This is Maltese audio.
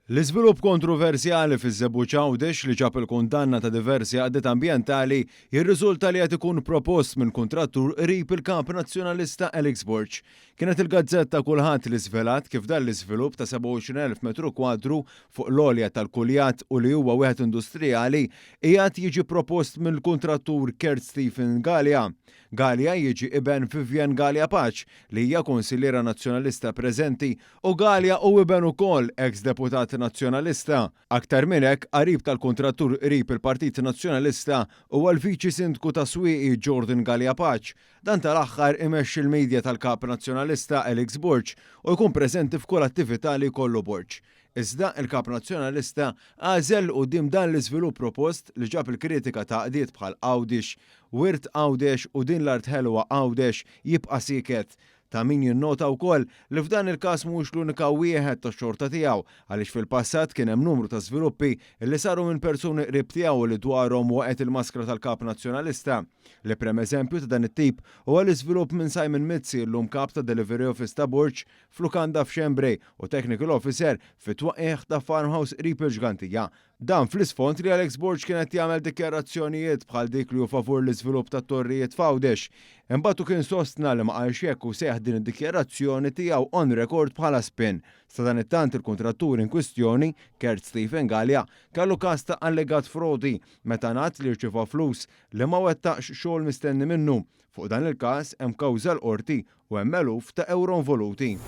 L-iżvilupp kontroversjali fiż-Żebu Ċawdex li ġab il-kundanna ta' diversi għaddiet ambjentali jirriżulta li qed ikun propost minn kuntrattur qrib il-kap nazzjonalista Alex Borg. Kienet il-gazzetta kulħadd li żvelat kif dan l-iżvilupp ta' 27,000 metru kwadru fuq l-olja tal-Kuljat u li huwa wieħed industrijali qiegħed jiġi propost mill-kuntrattur Kurt Stephen Galea. Galea jiġi iben Vivian Galea Paċ li hija konsilliera nazzjonalista preżenti u Galea u iben ukoll ex-deputat nazzjonalista. Aktar minn hekk qarib tal-kuntrattur qrib il-Partit Nazzjonalista huwa l-Viċi Sindku ta' Swieqi Jordan Galea Paċ. Dan tal-aħħar imexxi l-medja tal-Kap Nazzjonalista Alex Borg u jkun preżenti f'kull attività li jkollu Borg. Iżda il-Kap Nazzjonalista għażel quddiem dan l-iżvilupp propost li ġab il-kritika ta' qdiet bħal Għawdex, Wirt Għawdex u din l-art ħelwa Għawdex jibqa' siket. Ta' min jinnota wkoll li f'dan il-każ mhux l-unika wieħed tax-xorta tiegħu għaliex fil-passat kien hemm numru ta' żviluppi li saru minn persuni qrib tiegħu li dwarhom waqgħet il-maskra tal-Kap Nazzjonalista. Li prem eżempju ta' dan it-tip huwa l-iżvilupp minn Simon Mizzi llum kap ta' Delivery Office ta' Borg f'Lukanda f'Xembrej u Technical Officer fit-twaqqieħ ta' Farmhouse qrib il-Ġgantija. Dan fl-isfond li Alex Borg kienet jagħmel dikjarazzjonijiet bħal dik li hu favur l-iżvilupp tat-torrijiet f'Għawdex. Imbagħad kien sostna li ma qalx hekk u seħħ din id-dikjarazzjoni tiegħu on record bħala spin. Sa dan it-tant il-kuntrattur in kwistjoni, Kurt Stephen Galea, kellu każ ta' allegat frodi meta ngħad li rċieva flus li ma wettaqx xogħol mistenni minnu. Fuq dan il-każ hemm kawża l-qorti u hemm eluf ta' euro involuti.